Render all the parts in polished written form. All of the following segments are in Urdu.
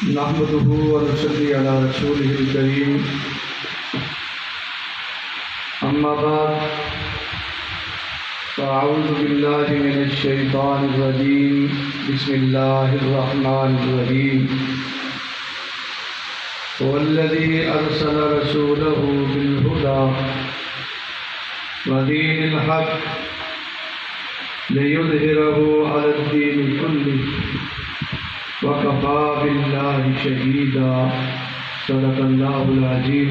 نحمده ونصلي على رسوله الكريم أما بعد فأعوذ بالله من الشيطان الرجيم بسم الله الرحمن الرحيم هو الذي أرسل رسوله بالهدى ودين الحق ليظهره على الدين كله وكفى بالله شهيدا صدق الله العظيم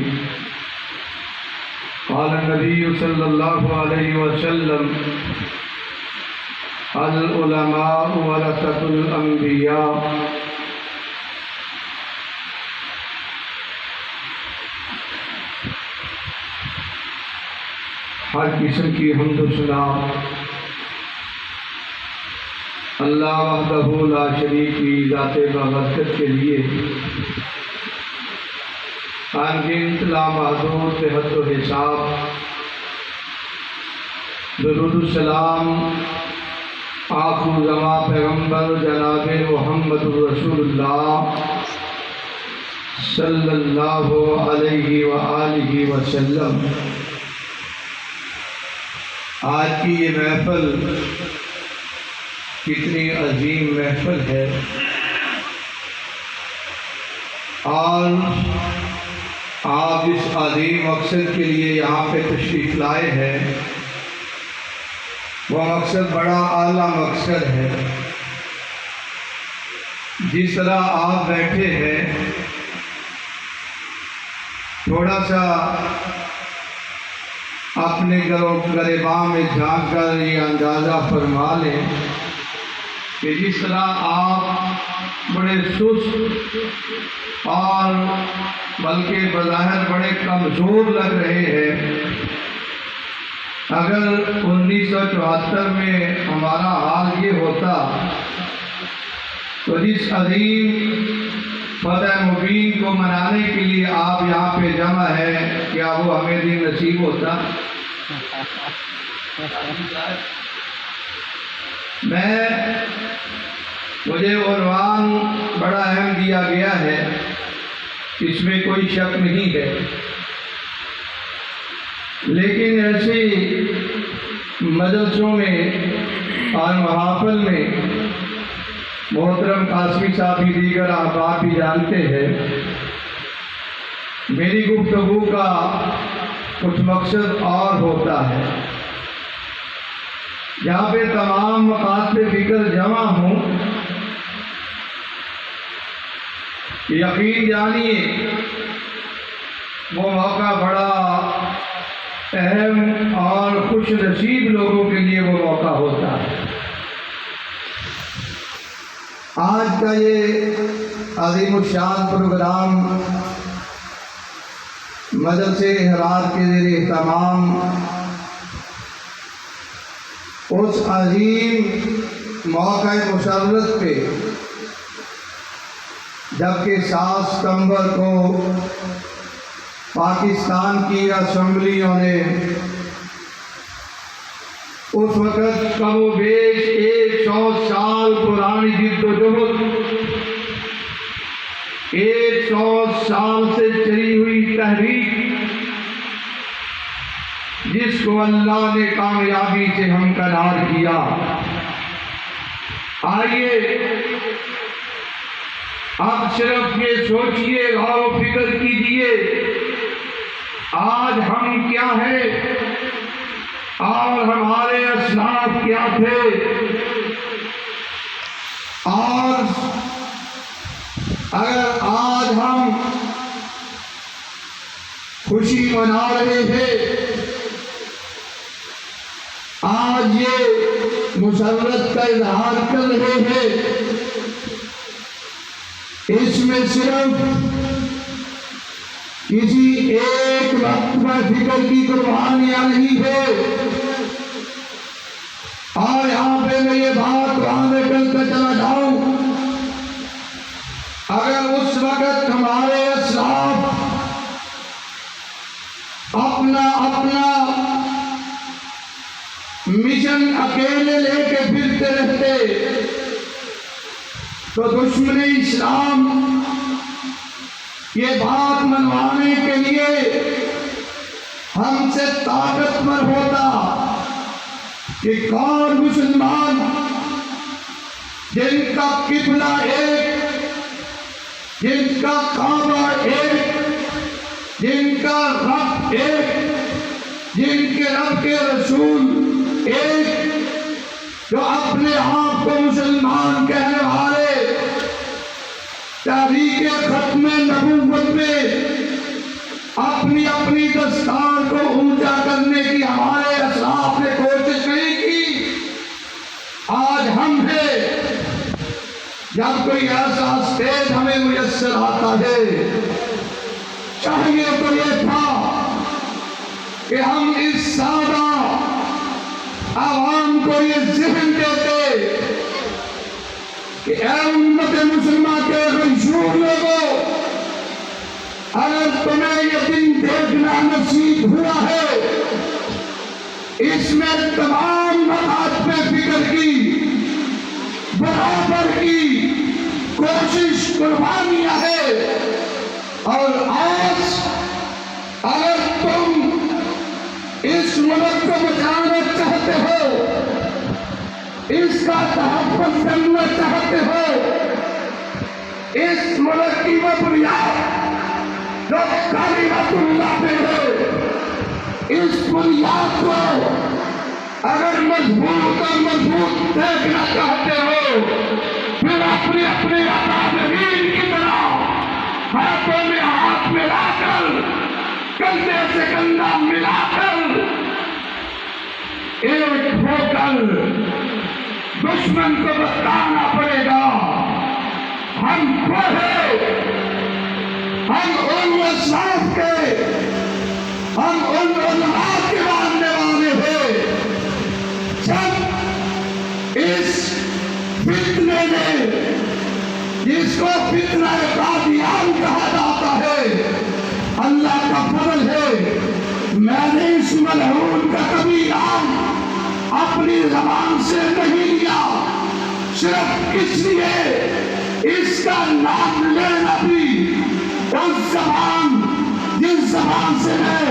قال النبي صلى الله عليه وسلم العلماء ورثة الأنبياء ہر قسم کی حمد و ثنا اللہ وحدہ لا شریک کی ذات بابرکت کے لیے انگنت لامحدود بے حد و حساب درود السلام آخر زمان پیغمبر جناب محمد رسول اللہ صلی اللہ علیہ وآلہ وسلم۔ آج کی یہ محفل کتنی عظیم محفل ہے اور آپ اس عظیم مقصد کے لیے یہاں پہ تشریف لائے ہیں۔ وہ مقصد بڑا اعلیٰ مقصد ہے۔ جس طرح آپ بیٹھے ہیں تھوڑا سا اپنے گریباں میں جھانک کر یہ اندازہ فرما لیں کہ جس طرح آپ بڑے سست اور بلکہ بظاہر بڑے کمزور لگ رہے ہیں، اگر 1974 میں ہمارا حال یہ ہوتا تو جس عظیم فتح مبین کو منانے کے لیے آپ یہاں پہ جمع ہے، کیا وہ ہمیں دن نصیب ہوتا؟ مجھے عنوان بڑا اہم دیا گیا ہے، اس میں کوئی شک نہیں ہے، لیکن ایسے مجلسوں میں اور محافل میں محترم قاسمی صاحب بھی دیگر احباب بھی جانتے ہیں، میری گفتگو کا کچھ مقصد اور ہوتا ہے۔ جہاں پہ تمام مقاصد فکر جمع ہوں، یقین جانیے وہ موقع بڑا اہم اور خوش نصیب لوگوں کے لیے وہ موقع ہوتا ہے۔ آج کا یہ عظیم الشان پروگرام مجلس احرار کے زیر اہتمام اس عظیم موقع مسرت پہ جبکہ 7 ستمبر کو پاکستان کی اسمبلیوں نے اس وقت کم و بیش 100 سال پرانی جد و جہد، 100 سال سے چلی ہوئی تحریک، جس کو اللہ نے کامیابی سے ہمکنار کیا۔ آئیے اب صرف یہ سوچئے، غور و فکر کیجئے، آج ہم کیا ہیں اور ہمارے اسلاف کیا تھے، اور اگر آج ہم خوشی منا رہے ہیں، آج یہ مسرت کا اظہار کر رہے ہیں، اس میں صرف کسی ایک وقت میں فکر کی قربانیاں نہیں ہے۔ اور یہاں پہ میں یہ بات واضح کرتا چلا جاؤں، اگر اس وقت ہمارے اسلاف اپنا مشن اکیلے لے کے پھرتے رہتے تو دشمن اسلام یہ بات منوانے کے لیے ہم سے طاقتور ہوتا کہ کون مسلمان جن کا قبلہ ایک، جن کا کعبہ ایک، جن کا رب ایک، جن کے رب کے رسول ایک، جو اپنے آپ کو مسلمان کہنے والے تحریک ختم نبوت میں اپنی اپنی دستار کو اونچا کرنے کی ہمارے اسلاف نے کوشش نہیں کی، آج ہم ہیں۔ جب کوئی ایسا اسٹیج ہمیں میسر آتا ہے، چاہیے تو یہ تھا کہ ہم اس سادہ عوام کو یہ ذہن دیتے کہ اے امت مسلمہ کے غیور لوگوں، اگر تمہیں یہ دن دیکھنا نصیب ہوا ہے، اس میں تمام مقاصد فکر کی برابر کی کوشش قربانیاں ہے، اور آج اگر تم اس ملک کو بچانا چاہتے ہو، اس کا تحفظ کرنا چاہتے ہو، اس ملک کی وہ بنیاد جو کلمۃ اللہ پہ ہے، اس بنیاد کو اگر مضبوط اور مضبوط دیکھنا چاہتے ہو، پھر اپنے اپنے اکابرین کی طرح ہاتھوں میں ہاتھ ملا کر، کندھے سے کندھا ملا کر، ایک ہو کر دشمن کو بتانا پڑے گا ہم وہ ہیں، ہم ان اسلاف کے، ہم ان علماء کے ماننے والے ہیں۔ جب اس فتنے میں، جس کو فتنہ قادیان کہا جاتا ہے، اللہ کا فضل ہے میں نے اس ملعون کا کبھی نام اپنی زبان سے نہیں لیا، صرف اس لیے اس کا نام لینا بھی اس زبان، جس زبان سے میں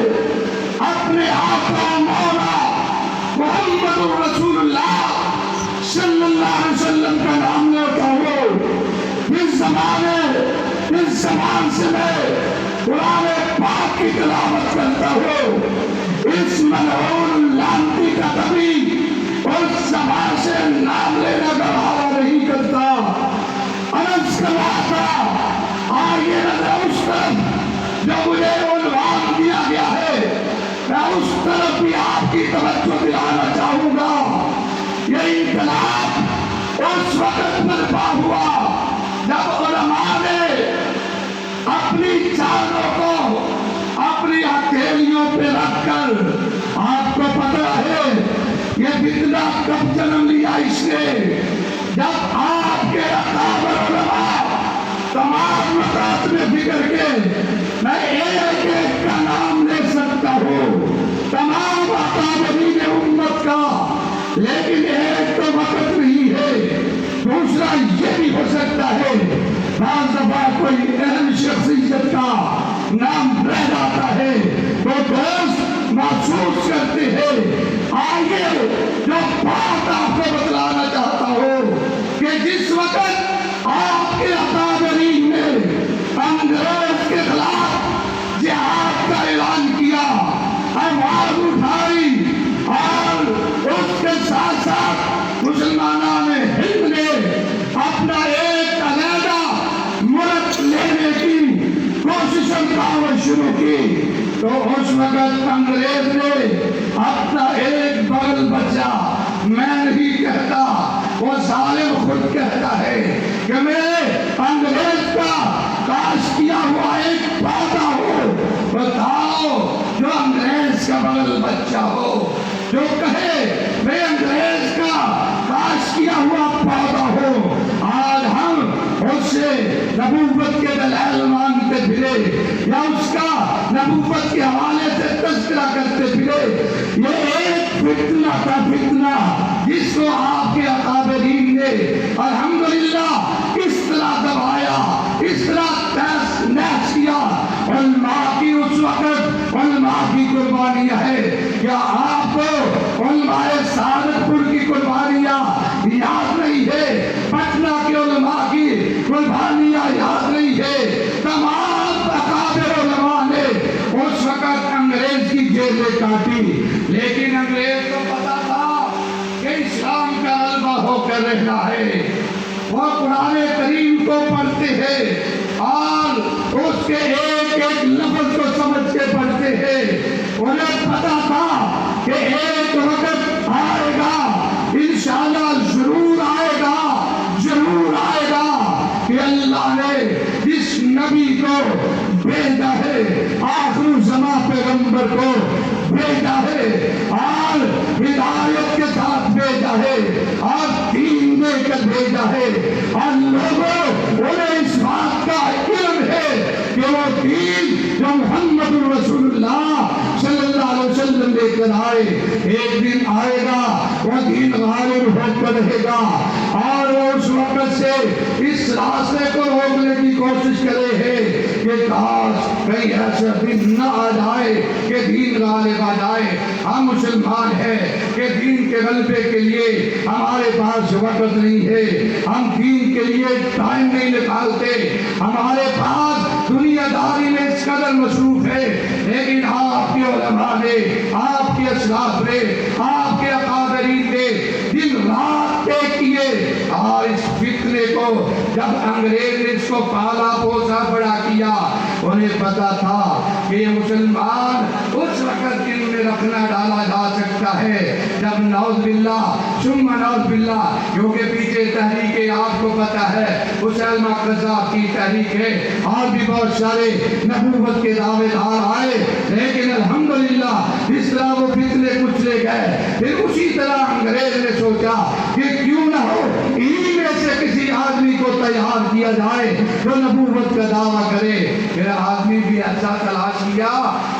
اپنے آقا مولا محمد رسول اللہ صلی اللہ علیہ وسلم کا نام لیتا ہوں، اس زبان سے میں قرآن پاک کی تلاوت کرتا ہوں، اس ملعون لعنتی کا کبھی اس زبان سے نام لینا گوارا نہیں کرتا۔ عرض کر رہا تھا آئیے نظر اس طرف جو مجھے عنوان دیا گیا ہے، میں اس طرف بھی آپ کی توجہ دلانا چاہوں گا۔ یہ انقلاب اس وقت برپا ہوا جب علماء نے اپنی جانوں کو اپنی ہتھیلیوں پہ رکھ کر، آپ کو پتہ ہے یہ فتنہ کب جنم لیا اس نے، جب آپ کے اکابر علماء تمام مقاصد میں فکر کے، میں ایک ایک کا نام لے سکتا ہوں تمام اکابرین امت کا، لیکن ایک تو وقت نہیں ہے، دوسرا یہ بھی ہو سکتا ہے بعض دفعہ کوئی اہم شخصیت کا نام رہ جاتا ہے تو دوست محسوس کرتے ہیں۔ آئیے جو بات آپ کو بتلانا چاہتا ہوں کہ جس وقت آپ کے اکابرین نے انگریز کے خلاف جہاد کا اعلان کیا، آواز اٹھائی، اور اس کے ساتھ ساتھ مسلمانان ہند نے اپنا ایک علیحدہ ملک لینے کی کوشش دعوت شروع کی، تو اس وقت انگریز نے اپنا ایک بغل بچہ، میں نہیں کہتا، وہ ظالم خود کہتا ہے کہ میں انگریز کا کاش کیا ہوا ایک پودا ہوں، بتاؤ جو انگریز کا بغل بچہ ہو، جو کہے میں انگریز کا کاش کیا ہوا پودا ہوں۔ آج ہم اس سے نبوت کے دلائل مانگتے پھرے یا اس کا نبوت کے حوالے سے تذکرہ کرتے پھرے، یہ ایک فتنہ کا فتنہ جس کو آپ کے اکابرین نے الحمدللہ اس قربانیاں ہیں. کیا آپ کو علماء سعادتپور کی قربانیاں یاد نہیں ہے؟ پٹنہ کے علماء کی قربانیاں یاد نہیں ہے؟ تمام اکابر علماء نے اس وقت انگریز کی جیلیں کاٹی، لیکن انگریز کو پتا تھا کہ اسلام کا غلبہ ہو کر رہنا ہے. وہ قرآن کریم کو پڑھتے ہیں اور اس کے ایک ایک لفظ کو سمجھ کے پڑھتے ہیں. انہیں پتا تھا کہ ایک وقت آئے گا، انشاءاللہ ضرور آئے گا، ضرور آئے گا کہ اللہ نے جس نبی کو بھیجا ہے، آخر زمان پیغمبر کو بھیجا ہے اور ہدایت کے ساتھ بھیجا ہے اور دین دے کر بھیجا ہے، اور لوگوں انہیں اس بات کا علم ہے کہ وہ دین جو محمد رسول اللہ صلی اللہ علیہ وسلم لے کر آئے، ایک دن آئے گا وہ دین غالب ہو کر رہے گا. اور وہ اس وقت سے اس راستے کو روکنے کی کوشش کرے ہیں کہ کاش کہیں ایسا دن نہ آ جائے کہ دین غالب آ جائے. ہم مسلمان ہیں کہ دین کے غلبے کے لیے ہمارے پاس وقت نہیں ہے، ہم دین کے لیے ٹائم نہیں نکالتے، ہمارے پاس دنیا داری میں اس قدر مصروف ہے. لیکن آپ کے علماء نے، آپ کے اسلاف نے، آپ کے اکابرین نے دن رات طے کیے، اور اس فتنے کو جب انگریز نے اس کو پالا پوسا بڑا کیا، انہیں پتا تھا کہ یہ مسلمان اس وقت دن میں رکھنا ڈالا جا سکتا ہے جب نعوذ باللہ ثم نعوذ باللہ، کیونکہ پیچھے تحریک آپ کو پتا ہے اسامہ قذاف کی تحریک ہے، اور بھی بہت سارے نبوت کے دعوے دار آئے، لیکن الحمدللہ اس طرح وہ فتنے کچلے گئے. پھر اسی طرح انگریز نے سوچا کہ کیوں نہ ہو انہی میں سے کسی آدمی کو تیار کیا جائے جو نبوت کا دعویٰ کرے. پھر آدمی بھی ایسا تلاش کیا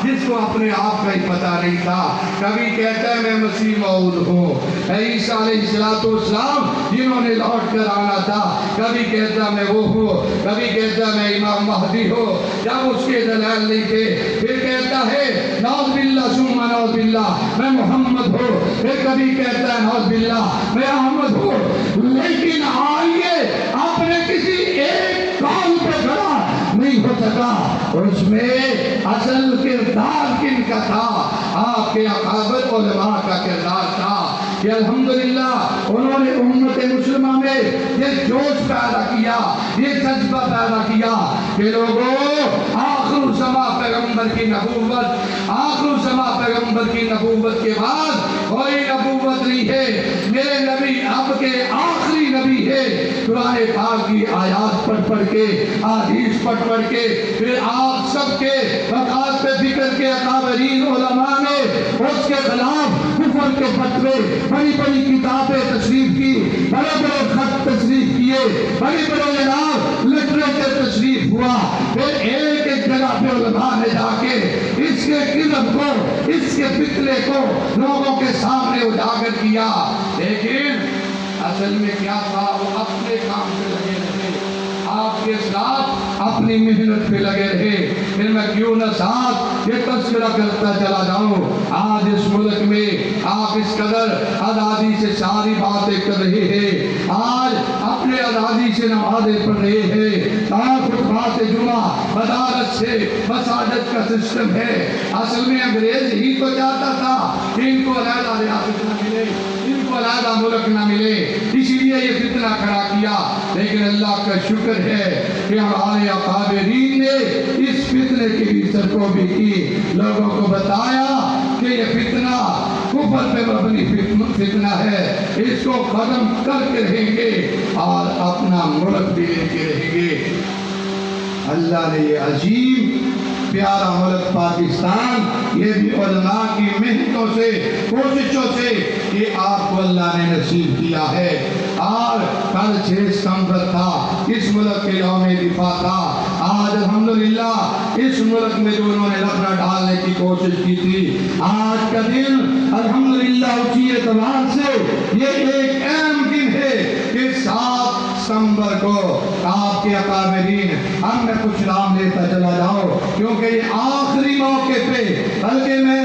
جس کو اپنے آپ کا ہی پتہ نہیں تھا. کبھی کہتا ہے میں مسیح موعود ہوں، عیسیٰ علیہ السلام جنہوں نے لوٹ کر آنا تھا، کبھی کہتا میں وہ ہوں، کبھی کہتا میں امام مہدی ہوں جب اس کے دلائل نہیں تھے. پھر کہتا ہے نعوذ باللہ ثم نعوذ باللہ میں محمد ہوں، پھر کبھی کہتا ہے نعوذ باللہ میں احمد ہوں. لیکن آئیے اپنے کسی ایک قول پہ کھڑا نہیں ہو سکا. اور اس میں اصل کردار کن کا تھا؟ آپ کے اکابر علماء کا کردار تھا کہ الحمدللہ انہوں نے امت مسلمہ میں یہ جوش پیدا کیا، یہ جذبہ پیدا کیا کہ لوگوں آخر زمان پیغمبر کی نبوت، آخر زمان پیغمبر کی نبوت کے بعد کوئی نبوت نہیں ہے. میرے نبی اب کے آخری نبی ہے. قرآن پاک کی آیات پڑھ کے، حدیث پڑھ کے، پھر آپ سب کے وقات پہ فکر کے اکابرین علماء نے اس کے خلاف کفر کے فتوے، بڑی بڑی کتابیں تصریف کی، بڑے بڑے خط تصریف کیے، بڑی بڑے جناب لٹریچر تصریف ہوا. پھر ایک ایک جگہ پہ علماء نے جا کے اس کے کذب کو، اس کے فتنے کو لوگوں کے سامنے اجاگر کیا. لیکن اصل میں کیا تھا؟ وہ اپنے کام پہ لگے رہے، آپ کے ساتھ اپنی محنت پہ لگے رہے. پھر میں کیوں نہ ساتھ یہ تذکرہ کرتا چلا جاؤں. آج اس ملک میں آپ اس قدر آزادی سے ساری باتیں کر رہے ہیں، آج اپنے آزادی سے نمازیں پڑھ رہے ہیں، خطبات جمعہ بدارت سے مساجد کا سسٹم ہے. اصل میں انگریز ہی تو چاہتا تھا کہ ان کو علیحدہ ریاست نہ ملے، ان کو علیحدہ ملک نہ ملے، اسی لیے یہ فتنہ کھڑا کیا. لیکن اللہ کا شکر ہے کہ ہمارے اکابرین نے اس فتنے کی بھی سرکوبی کی، لوگوں کو بتایا کہ یہ فتنہ کفر پہ مبنی فتنہ ہے، اس کو ختم کر کے رہیں گے اور اپنا ملک بھی لے کے رہیں گے. اللہ نے یہ عظیم پیارا ملک پاکستان، یہ بھی علماء کی محنتوں سے، کوششوں سے یہ آپ کو اللہ نے نصیب کیا ہے. اور کل 6 ستمبر تھا، اس ملک کے یوم دفاع تھا. آج الحمدللہ اس ملک میں جو انہوں نے لفڑا ڈالنے کی کوشش کی تھی، آج کا دن الحمدللہ اسی اعتبار سے یہ ایک اہم دن ہے کہ 7 ستمبر کو آپ کے اکابرین، ہم میں کچھ نام لیتا چلا جاؤں کیونکہ یہ آخری موقع پہ، بلکہ میں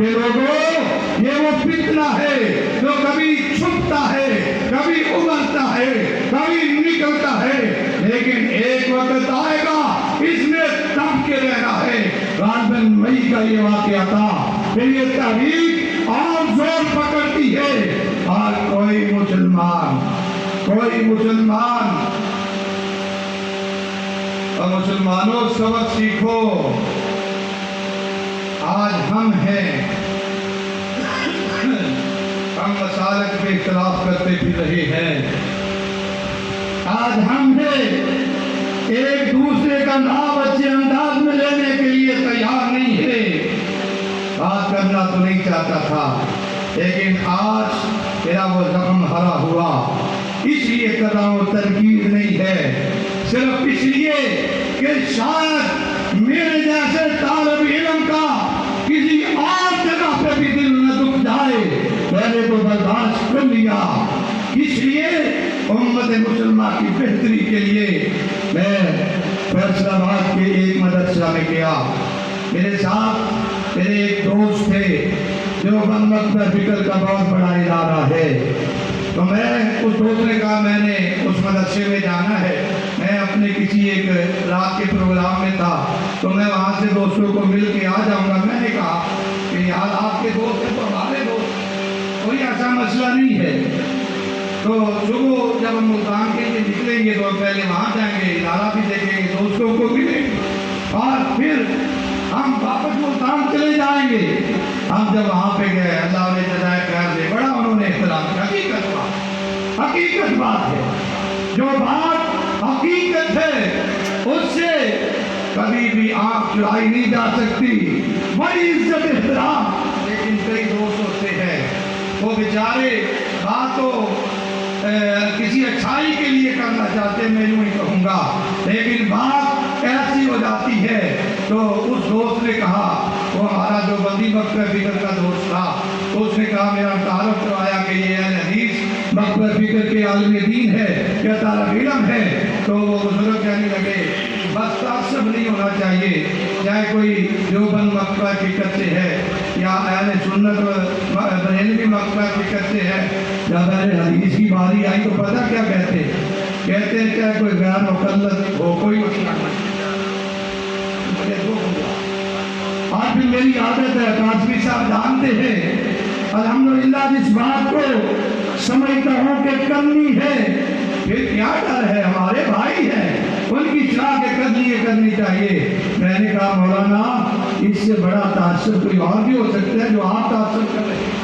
کہ لوگوں یہ وہ فتنہ ہے جو کبھی چھپتا ہے، کبھی ابھرتا ہے، کبھی نکلتا ہے، لیکن ایک وقت آئے گا اس میں دب کے رہنا ہے۔ غالباً مئی کا یہ واقعہ تھا، پھر یہ تحریک اور زور پکڑتی ہے اور کوئی مسلمان اور مسلمانوں سبق سیکھو۔ آج ہم ہیں، ہم مسالک میں اختلاف کرتے بھی رہے ہیں، آج ہم ہیں ایک دوسرے کا نام اچھے انداز میں لینے کے لیے تیار نہیں ہے۔ بات کرنا تو نہیں چاہتا تھا، لیکن آج میرا وہ زخم ہرا ہوا، اس لیے کر رہا ہوں، تنقید نہیں ہے، صرف اس لیے کہ شاید میرے جیسے طالب علم کا کسی اور جگہ پہ بھی دل نہ دکھ جائے، میں نے تو برداشت کر لیا۔ اس لیے امت مسلمہ کی بہتری کے لیے میں فیصلہ آباد کے ایک مدرسہ میں گیا۔ میرے ساتھ میرے ایک دوست تھے جو مکتبہ فکر کا بہت بڑا ادارہ ہے، تو میں اس دوست نے کہا میں نے اس مدرسے میں جانا ہے، میں اپنے کسی ایک رات کے پروگرام میں تھا تو میں وہاں سے دوستوں کو مل کے آ جاؤں گا۔ میں نے کہا کہ یار آپ کے دوست ہیں تو ہمارے دوست، کوئی ایسا مسئلہ نہیں ہے۔ تو صبح جب ہم ملتان کے لیے نکلیں گے تو پہلے وہاں جائیں گے، ادارہ بھی دیکھیں گے، دوستوں کو ملیں گے اور پھر ہم واپس ملتان چلے جائیں گے۔ ہم جب وہاں پہ گئے، اللہ نے جزائے خیر دے، بڑا انہوں نے احترام کیا۔ حقیقت بات ہے، جو بات حقیقت ہے اس سے کبھی بھی آنکھ چرائی نہیں جا سکتی، بڑی عزت احترام۔ لیکن کئی دوست ہوتے ہیں وہ بیچارے بات تو کسی اچھائی کے لیے کرنا چاہتے ہیں، میں یوں ہی کہوں گا، لیکن بات ایسی ہو جاتی ہے۔ تو اس دوست نے کہا، وہ ہمارا جو بندی مکتبہ فکر کا دوست تھا، تو اس نے کہا میرا تعارف کروایا کہ یہ اہل حدیث مکتبہ فکر کے عالم دین ہے یا طالب علم ہے۔ تو وہ بزرگ کہنے لگے بس تعصب نہیں ہونا چاہیے، چاہے کوئی دیوبند مکتبہ فکر سے ہے یا اہل سنت بریلوی مکتبہ فکر سے ہے۔ جب اہل حدیث کی باری آئی تو پتہ کیا کہتے ہیں چاہے کوئی غیر مقلد ہو، کوئی مسئلہ نہیں۔ مجھے دکھ ہوا، آج بھی میری عادت ہے، قاسمی صاحب جانتے ہیں، الحمدللہ جس بات کو سمجھتا ہوں کہ کرنی ہے، پھر کیا ڈر ہے، ہمارے بھائی ہیں، ان کی اصلاح کے کرنی چاہیے۔ میں نے کہا مولانا اس سے بڑا تعصب کوئی اور بھی ہو سکتا ہے جو آپ تعصب کر رہے ہیں۔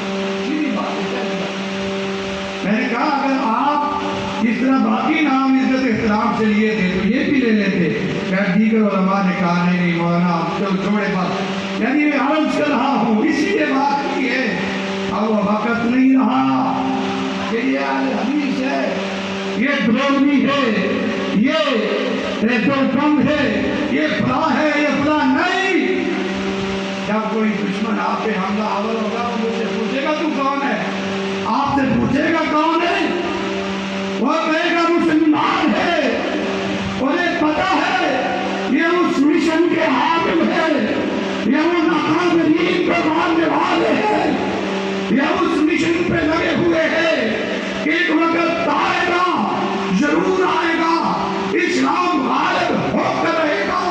میں نے کہا اگر آپ اس طرح باقی نام عزت احترام سے لیے تھے تو یہ بھی لے لیتے۔ خیر دیگر علماء نے کہا نہیں مولانا چلو چھوڑے بات، یعنی میں عرض کر رہا ہوں اسی لیے بات کی ہے۔ اب وہ وقت نہیں رہا کہ یہ اہل حدیث ہے، یہ بریلوی ہے، یہ دیوبند ہے، یہ فلاں ہے، یہ فلاں نہیں۔ جب کوئی دشمن آپ پہ حملہ آور ہوگا وہ مجھ سے پوچھے گا تو کون ہے، آپ سے پوچھے گا کون ہے، وہ کہے گا مسلمان ہے، انہیں پتا ہے یہ اس مشن کے حامل ہے، یہ ان اکابرین کو ماننے والے ہیں، یہ اس مشن پہ لگے ہوئے ہیں کہ ایک وقت آئے گا، ضرور آئے گا، اسلام غالب ہو کر رہے گا۔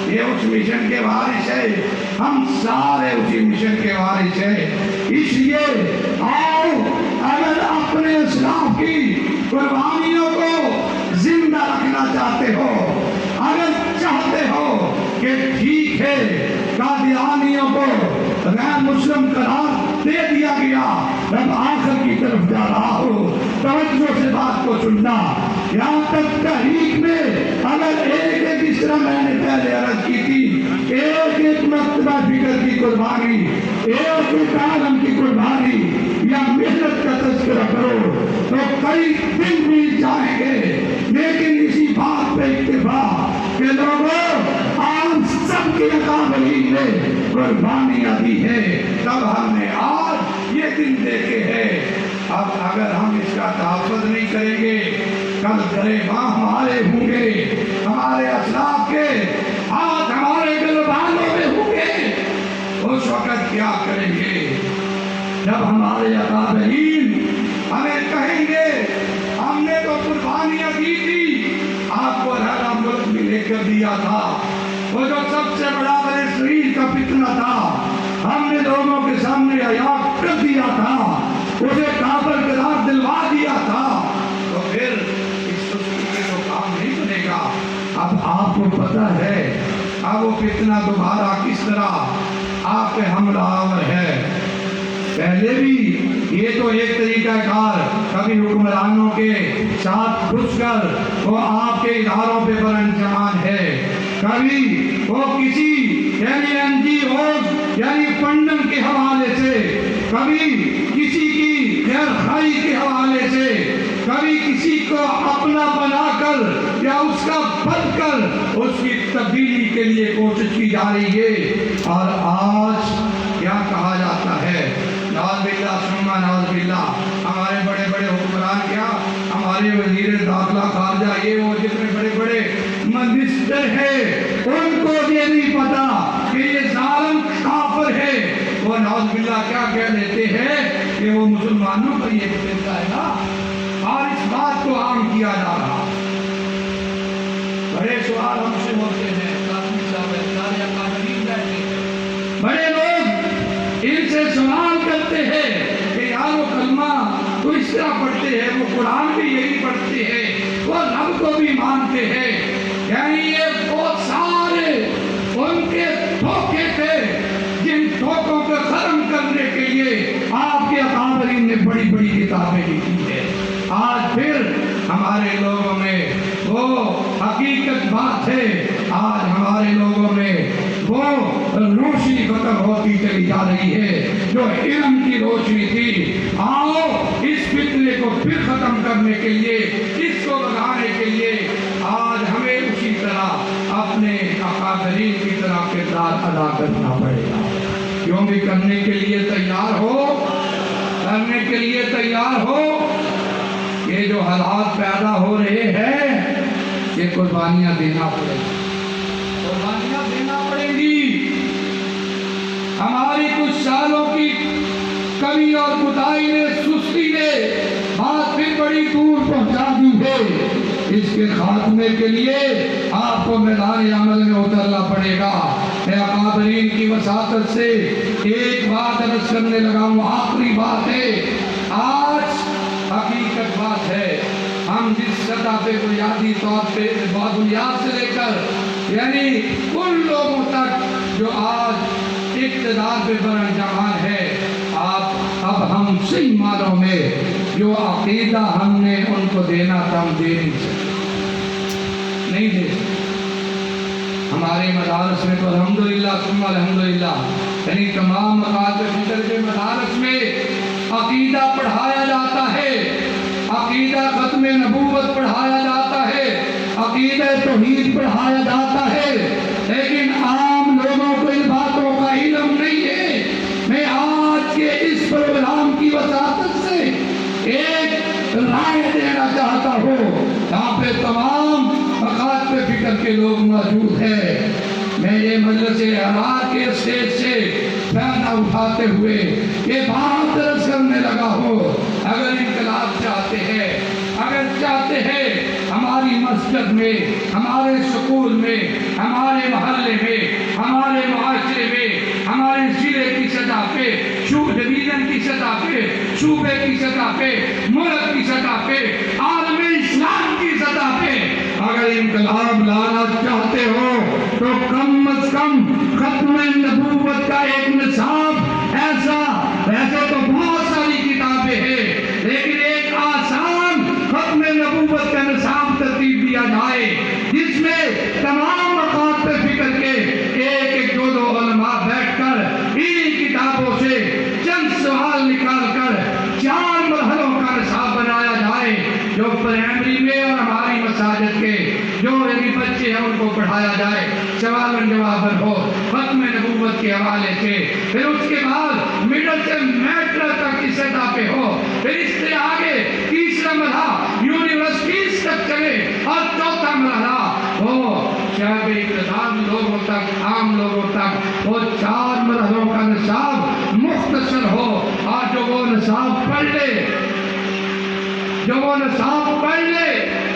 یہ اس مشن کے وارث ہے، ہم سارے اسی مشن کے وارث ہیں۔ اس لیے آؤ اگر اپنے اسلام کی قربانیوں کو زندہ رکھنا چاہتے ہو، اگر چاہتے ہو کہ ٹھیک ہے قادیانیوں کو غیر مسلم قرار دے دیا گیا، اب آخر کی طرف جا رہا ہو، توجہ سے بات کو سننا۔ یہاں تک تحریک میں اگر ایک ایک اس طرح میں نے پہلے عرض کی تھی، ایک ایک مکتبہ فکر کی قربانی، ایک ایک عالم کی قربانی یا محنت کا تذکرہ کرو تو کئی دن بھی جائیں گے، لیکن اسی بات پہ اتفاق کہ لوگوں آج سب کے اکابرین نے قربانیاں دی ہیں، تب ہم نے آج یہ دن دیکھے ہیں۔ اب اگر ہم اس کا تحفظ نہیں کریں گے، کل گریباں ہمارے ہوں گے، ہمارے اسلاف کے ہاتھ ہمارے گلبانوں میں ہوں گے، اس وقت کیا کریں گے جب ہمارے اکابرین ہمیں کہیں گے ہم نے تو قربانیاں دی تھی، آپ کو رہنا ملک بھی لے کر دیا تھا، وہ جو سب سے بڑا بنی اسرائیل کا فتنہ تھا ہم نے لوگوں کے سامنے عیاں کر دیا تھا، اسے کافر قرار دلوا دیا تھا، تو پھر اس سستی کے تو کام نہیں بنے گا۔ اب آپ کو پتہ ہے اب وہ فتنہ دوبارہ کس طرح آپ پہ حملہ آور ہے۔ پہلے بھی یہ تو ایک طریقہ کار کبھی حکمرانوں کے ساتھ گھس کر وہ آپ کے اداروں پہ پر انجمان ہے، کبھی وہ کسی یعنی NGOs یعنی فنڈنگ کے حوالے سے، کبھی کسی کی خیر خواہی کے حوالے سے، کبھی کسی کو اپنا بنا کر یا اس کا بن کر اس کی تبدیلی کے لیے کوشش کی جا رہی ہے۔ اور آج کیا کہا جاتا ہے، نعوذ باللہ ثم نعوذ باللہ، ہمارے بڑے بڑے حکمران کیا، ہمارے وزیر داخلہ خارجہ یہ وہ جتنے بڑے بڑے منسٹر ہیں ان کو یہ نہیں پتا کہ یہ ظالم کافر ہے، وہ نعوذ باللہ کیا کہہ دیتے ہیں کہ وہ مسلمانوں پر یہ کہتا ہے نا، اور اس بات کو عام کیا جا رہا۔ بڑے سوال ہم سے ہوتے ہیں، بڑے لوگ ان سے سوال کرتے ہیں کہ یار وہ کلمہ تو اس طرح پڑھتے ہیں، وہ قرآن بھی یہی پڑھتے ہیں، وہ رب کو بھی مانتے ہیں، یعنی یہ بہت سارے ان کے دھوکے تھے جن دھوکوں کو ختم کرنے کے لیے آپ کے اکابرین نے بڑی بڑی کتابیں لکھی ہیں۔ آج پھر ہمارے لوگوں میں وہ حقیقت بات ہے، آج ہمارے لوگوں میں وہ روشنی ختم ہوتی چلی جا رہی ہے جو علم کی روشنی تھی۔ آؤ اس فتنے کو پھر ختم کرنے کے لیے، اس کو بگانے کے لیے آج ہمیں اسی طرح اپنے اکابرین کی طرح کردار ادا کرنا پڑے گا۔ کیوں بھی کرنے کے لیے تیار ہو، کرنے کے لیے تیار ہو۔ یہ جو حالات پیدا ہو رہے ہیں یہ قربانیاں دینا پڑے گی، قربانیاں دینا پڑیں گی۔ ہماری کچھ سالوں کی کمی اور کوتاہی نے، سستی نے بات پھر بڑی دور پہنچا دی ہے۔ اس کے خاتمے کے لیے آپ کو میدان عمل میں اترنا پڑے گا۔ میں اکابرین کی وساطت سے ایک بات عرض کرنے لگا ہوں، آخری بات ہے۔ آج حقیقت بات ہے، ہم جس سطح پہ بنیادی طور پہ بنیاد سے لے کر یعنی ان لوگوں تک جو آج اقتدار پہ برانجام ہے، اب ہم صحیح معنوں میں جو عقیدہ ہم نے ان کو دینا تھا ہم دے نہیں دے سکتے۔ ہمارے مدارس میں تو الحمدللہ ثم الحمدللہ یعنی تمام مکاتب فکر کے مدارس میں عقیدہ پڑھایا جاتا ہے، عقیدہ ختم نبوت پڑھایا جاتا ہے، عقیدہ توحید پڑھایا جاتا ہے، لیکن عام لوگوں کو ان باتوں کا علم نہیں ہے۔ میں آج کے اس پروگرام کی وساطت سے ایک رائے دینا چاہتا ہوں، یہاں پہ تمام مکاتب فکر کے لوگ موجود ہیں۔ میں یہ مجلس اعراض کے اسٹیج سے فائدہ اٹھاتے ہوئے یہ بات عرض کرنے لگا ہوں، اگر انقلاب چاہتے ہیں، اگر چاہتے ہیں ہماری مسجد میں، ہمارے سکول میں، ہمارے محلے میں، ہمارے معاشرے میں، ہمارے ضلع کی سطح پہ، ڈویژن کی سطح پہ، صوبے کی سطح پہ، ملک کی سطح پہ، عالم اسلام کی سطح پہ اگر انقلاب لانا چاہتے ہو تو کم از کم ختم نبوت کا ایک نصاب ایسا، ویسے تو بہت ساری کتابیں ہیں لیکن ایک آسان ختم نبوت کا نصاب ترتیب دیا جائے جس میں تمام مکاتب فکر کے ایک ایک دو دو علماء بیٹھ کر انہی کتابوں سے چند سوال نکال کر 4 مرحلوں کا نصاب بنایا جائے جو پرائمری میں اور ہماری مساجد کے جو یعنی بچے ہیں ان کو پڑھایا جائے، سوال و جواب ہو ختم نبوت کے حوالے سے، پھر اس کے بعد مڈل سے میٹرک تک کی سطح پہ ہو، پھر اس سے آگے تیسرا مرحلہ یونیورسٹیز تک چلے اور چوتھا مرحلہ ہو شعب اقتدار لوگوں تک، عام لوگوں تک وہ 4 مرحلوں کا نصاب مختصر ہو، اور جو وہ نصاب پڑھ لے، جو وہ نصاب پڑھ لے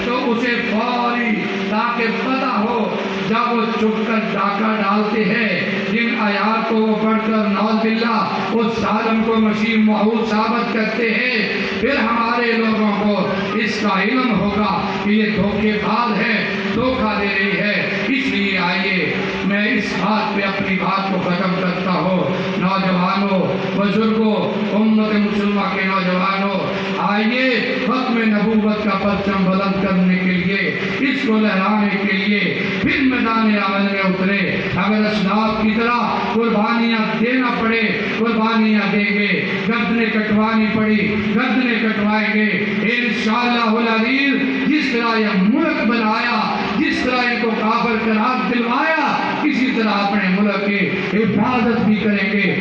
تو اسے فوری تاکہ پتہ ہو جب وہ چھپ کر ڈاکہ ڈالتے ہیں جن آیات کو وہ پڑھ کر نعوذ باللہ اس ظالم کو مسیح موعود ثابت کرتے ہیں، پھر ہمارے لوگوں کو اس کا علم ہوگا کہ یہ دھوکے باز ہے، دھوکہ دے رہی ہے۔ اس لیے آئیے میں اس بات پہ اپنی بات کو ختم کرتا ہوں۔ نوجوانوں، بزرگوں، امت مسلمہ کے نوجوانوں، آئیے ختم نبوت کا پرچم بلند کرنے کے لیے، اس کو لہرانے کے لیے پھر میدان عمل میں اترے۔ اگر اسلاف کی طرح قربانیاں دینا پڑے قربانیاں دیں گے، گردنیں کٹوانی پڑی گردنیں کٹوائیں گے انشاءاللہ العزیز۔ جس طرح یہ ملک بنایا، جس طرح ان کو کافر قرار دلوایا، اسی طرح اپنے ملک کی حفاظت بھی کریں گے۔